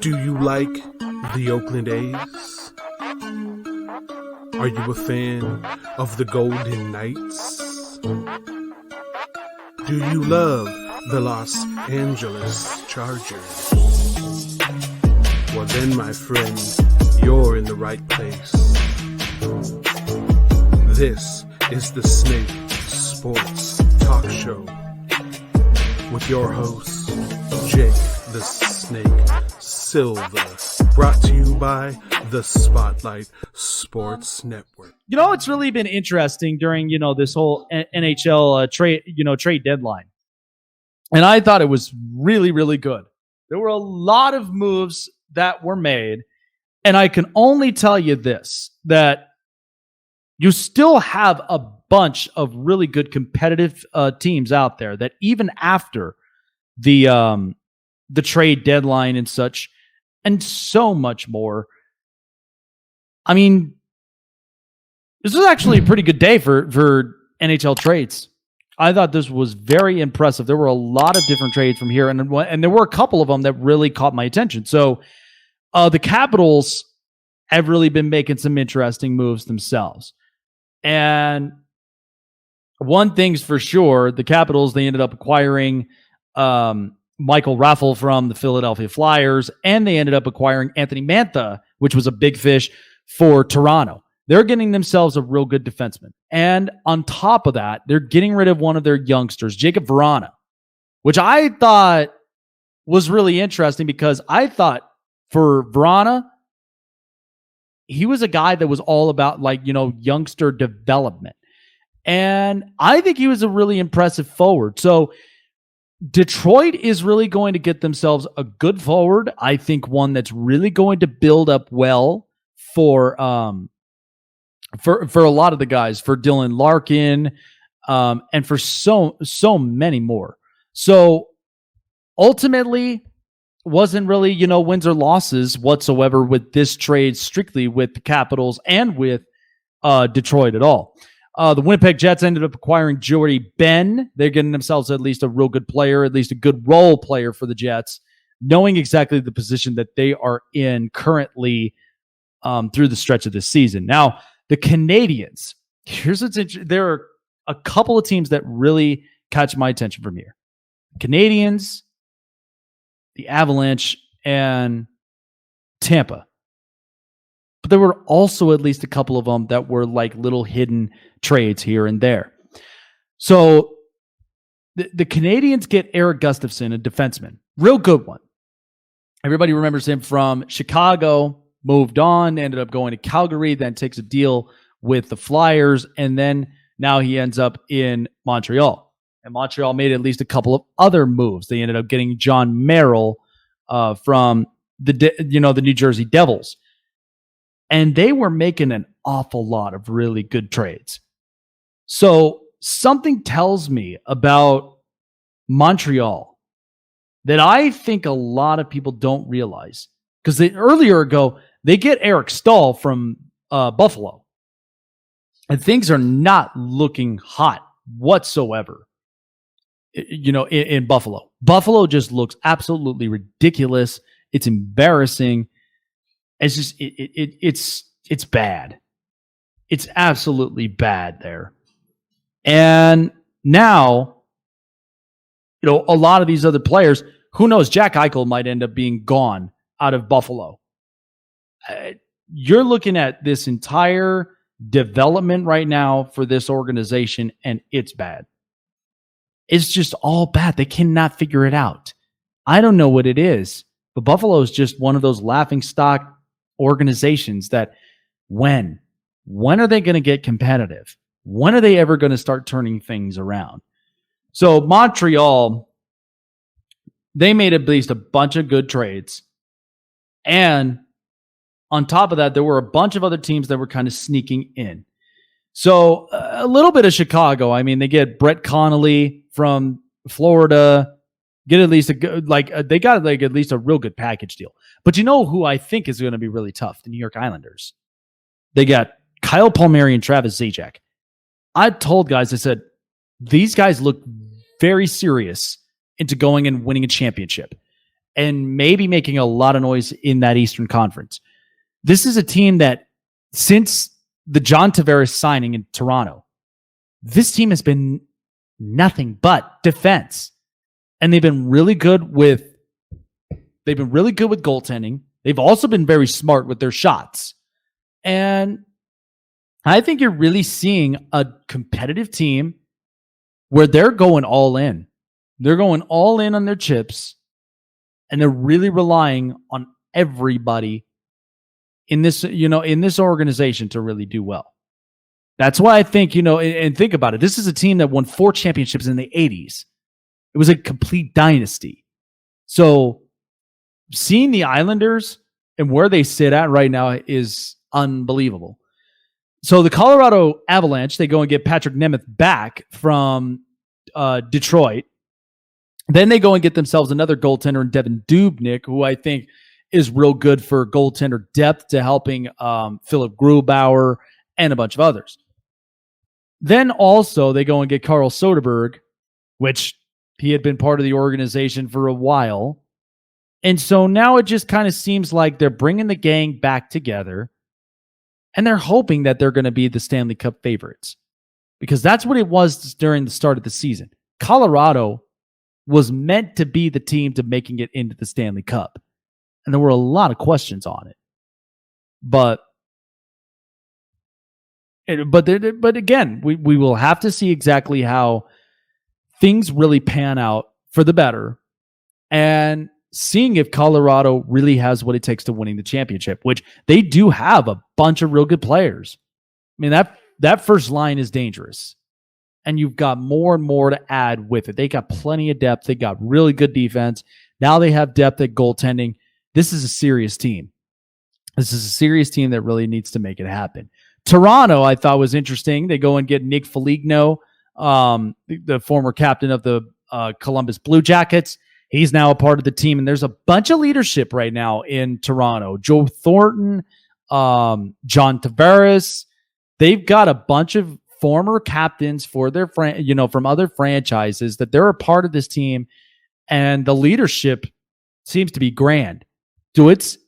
Do you like the Oakland A's? Are you a fan of the Golden Knights? Do you love the Los Angeles Chargers? Well then, my friend, you're in the right place. This is the Snake Sports Talk Show with your host, Jake the Snake Silva, brought to you by the Spotlight Sports Network. You know, it's really been interesting during, this whole NHL trade deadline. And I thought it was really, really good. There were a lot of moves that were made. And I can only tell you this, that you still have a bunch of really good competitive teams out there that even after the trade deadline and such, and so much more. I mean, this was actually a pretty good day for NHL trades. I thought this was very impressive. There were a lot of different trades from here, and there were a couple of them that really caught my attention. So the Capitals have really been making some interesting moves themselves. And one thing's for sure, the Capitals, they ended up acquiring Michael Raffl from the Philadelphia Flyers, and they ended up acquiring Anthony Mantha, which was a big fish for Toronto. They're getting themselves a real good defenseman. And on top of that, they're getting rid of one of their youngsters, Jacob Vrana, which I thought was really interesting because I thought for Vrana, he was a guy that was all about youngster development. And I think he was a really impressive forward. So Detroit is really going to get themselves a good forward. I think one that's really going to build up well for a lot of the guys, for Dylan Larkin, and for so many more. So ultimately, wasn't really wins or losses whatsoever with this trade, strictly with the Capitals and with Detroit at all. The Winnipeg Jets ended up acquiring Jordy Ben. They're getting themselves at least a real good player, at least a good role player for the Jets, knowing exactly the position that they are in currently through the stretch of this season. Now, the Canadiens, here's what's interesting. There are a couple of teams that really catch my attention from here. Canadiens, the Avalanche, and Tampa. But there were also at least a couple of them that were like little hidden trades here and there. So the Canadiens get Eric Gustafsson, a defenseman. Real good one. Everybody remembers him from Chicago, moved on, ended up going to Calgary, then takes a deal with the Flyers, and then now he ends up in Montreal. And Montreal made at least a couple of other moves. They ended up getting John Merrill from the New Jersey Devils. And they were making an awful lot of really good trades. So something tells me about Montreal that I think a lot of people don't realize. Because earlier ago, they get Eric Stahl from Buffalo. And things are not looking hot whatsoever, in Buffalo. Buffalo just looks absolutely ridiculous. It's embarrassing. It's just it's bad. It's absolutely bad there. And now, a lot of these other players, who knows, Jack Eichel might end up being gone out of Buffalo. You're looking at this entire development right now for this organization, and it's bad. It's just all bad. They cannot figure it out. I don't know what it is, but Buffalo is just one of those laughingstock organizations that when are they going to get competitive? When are they ever going to start turning things around? So Montreal, they made at least a bunch of good trades. And on top of that, there were a bunch of other teams that were kind of sneaking in. So a little bit of Chicago. I mean, they get Brett Connolly from Florida, get at least they got at least a real good package deal. But you know who I think is going to be really tough? The New York Islanders. They got Kyle Palmieri and Travis Zajac. I told guys, I said, these guys look very serious into going and winning a championship. and maybe making a lot of noise in that Eastern Conference. This is a team that, since the John Tavares signing in Toronto, this team has been nothing but defense. And they've been really good with goaltending. They've also been very smart with their shots. And I think you're really seeing a competitive team where they're going all in. They're going all in on their chips, and they're really relying on everybody in this, in this organization to really do well. That's why I think, and think about it. This is a team that won 4 championships in the 80s. It was a complete dynasty. So seeing the Islanders and where they sit at right now is unbelievable. So the Colorado Avalanche, they go and get Patrick Nemeth back from Detroit. Then they go and get themselves another goaltender in Devin Dubnyk, who I think is real good for goaltender depth to helping Philip Grubauer and a bunch of others. Then also they go and get Carl Soderberg, which he had been part of the organization for a while. And so now it just kind of seems like they're bringing the gang back together, and they're hoping that they're going to be the Stanley Cup favorites, because that's what it was during the start of the season. Colorado was meant to be the team to making it into the Stanley Cup. And there were a lot of questions on it. But again, we will have to see exactly how things really pan out for the better, and seeing if Colorado really has what it takes to winning the championship, which they do have a bunch of real good players. I mean, that first line is dangerous, and you've got more and more to add with it. They got plenty of depth. They got really good defense. Now they have depth at goaltending. This is a serious team. This is a serious team that really needs to make it happen. Toronto, I thought, was interesting. They go and get Nick Foligno, the former captain of the Columbus Blue Jackets. He's now a part of the team, and there's a bunch of leadership right now in Toronto. Joe Thornton, John Tavares. They've got a bunch of former captains for their from other franchises that they're a part of this team, and the leadership seems to be grand. So it's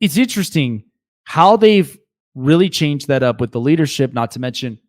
interesting how they've really changed that up with the leadership, not to mention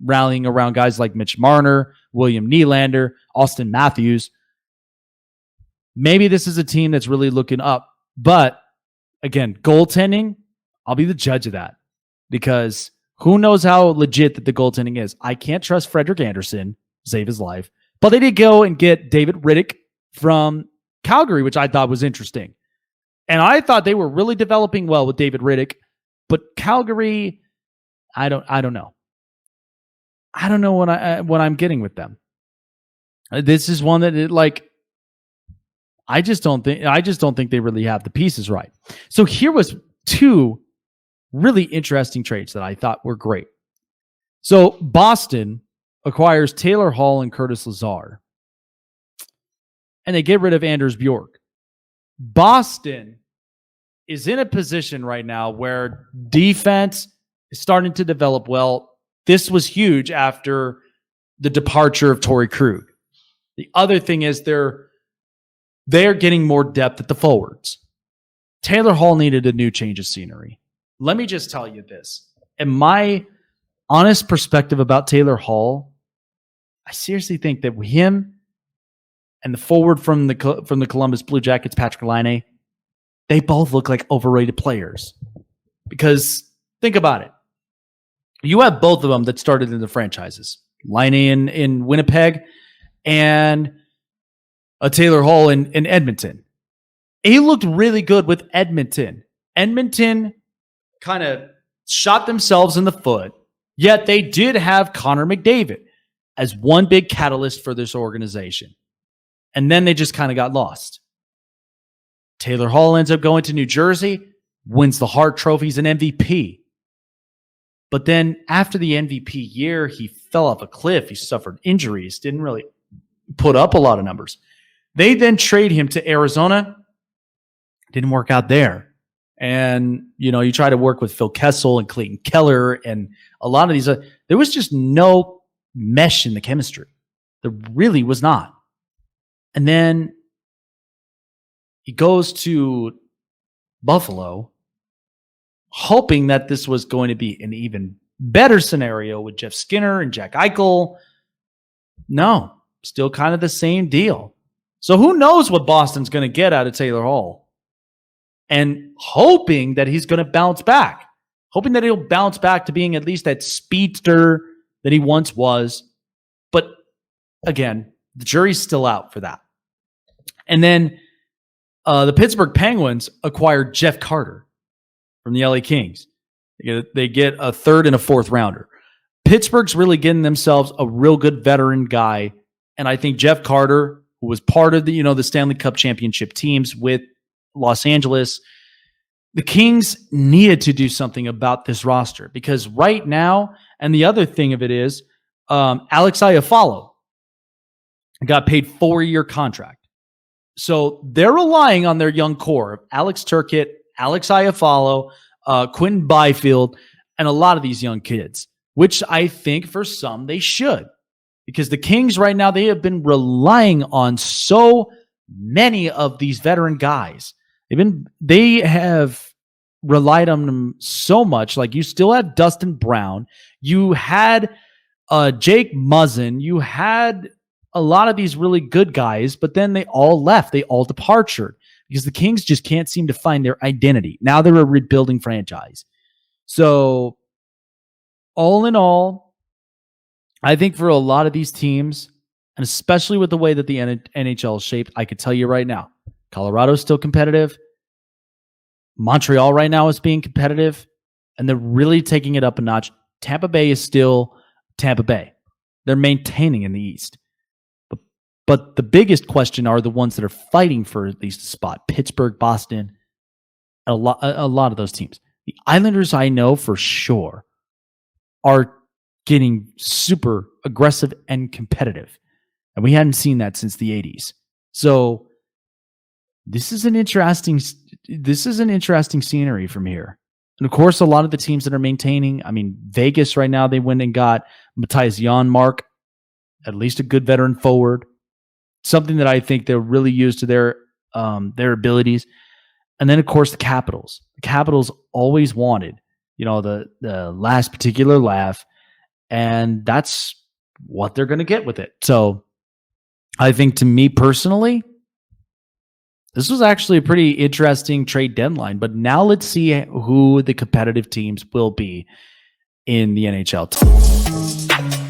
rallying around guys like Mitch Marner, William Nylander, Austin Matthews. Maybe this is a team that's really looking up. But again, goaltending, I'll be the judge of that, because who knows how legit that the goaltending is. I can't trust Frederik Andersen to save his life. But they did go and get David Riddick from Calgary, which I thought was interesting. And I thought they were really developing well with David Riddick. But Calgary, I don't know. I don't know what I'm getting with them. This is one that I just don't think they really have the pieces right. So here was 2 really interesting trades that I thought were great. So Boston acquires Taylor Hall and Curtis Lazar, and they get rid of Anders Bjork. Boston is in a position right now where defense is starting to develop well. This was huge after the departure of Torrey Krug. The other thing is they're getting more depth at the forwards. Taylor Hall needed a new change of scenery. Let me just tell you this. In my honest perspective about Taylor Hall, I seriously think that him and the forward from the Columbus Blue Jackets, Patrick Laine, they both look like overrated players. Because think about it. You have both of them that started in the franchises. Laine in Winnipeg and a Taylor Hall in Edmonton. He looked really good with Edmonton. Edmonton kind of shot themselves in the foot, yet they did have Connor McDavid as one big catalyst for this organization. And then they just kind of got lost. Taylor Hall ends up going to New Jersey, wins the Hart Trophy, he's an MVP. But then after the MVP year, he fell off a cliff. He suffered injuries, didn't really put up a lot of numbers. They then trade him to Arizona. Didn't work out there. And, you try to work with Phil Kessel and Clayton Keller and a lot of these. There was just no mesh in the chemistry. There really was not. And then He goes to Buffalo, hoping that this was going to be an even better scenario with Jeff Skinner and Jack Eichel. No, still kind of the same deal. So who knows what Boston's going to get out of Taylor Hall? And hoping that he's going to bounce back. Hoping that he'll bounce back to being at least that speedster that he once was. But again, the jury's still out for that. And then the Pittsburgh Penguins acquired Jeff Carter from the LA Kings. They get a third and a fourth rounder. Pittsburgh's really getting themselves a real good veteran guy. And I think Jeff Carter, who was part of the Stanley Cup championship teams with Los Angeles, the Kings needed to do something about this roster because right now, and the other thing of it is, Alex Iafallo got paid 4-year contract. So they're relying on their young core of Alex Turcotte, Alex Iafallo, Quentin Byfield, and a lot of these young kids, which I think for some they should. Because the Kings right now, they have been relying on so many of these veteran guys. They have relied on them so much. Like you still have Dustin Brown. You had Jake Muzzin. You had a lot of these really good guys, but then they all left. They all departed because the Kings just can't seem to find their identity. Now they're a rebuilding franchise. So all in all, I think for a lot of these teams, and especially with the way that the NHL is shaped, I could tell you right now, Colorado's still competitive. Montreal right now is being competitive, and they're really taking it up a notch. Tampa Bay is still Tampa Bay. They're maintaining in the East. But the biggest question are the ones that are fighting for at least a spot. Pittsburgh, Boston, a lot of those teams. The Islanders, I know for sure, are getting super aggressive and competitive. And we hadn't seen that since the 80s. So this is an interesting scenery from here. And of course, a lot of the teams that are maintaining, Vegas right now, they went and got Matthias Janmark, at least a good veteran forward. Something that I think they'll really use to their abilities. And then, of course, the Capitals. The Capitals always wanted, the last particular laugh, and that's what they're going to get with it. So I think, to me personally, this was actually a pretty interesting trade deadline. But now let's see who the competitive teams will be in the NHL.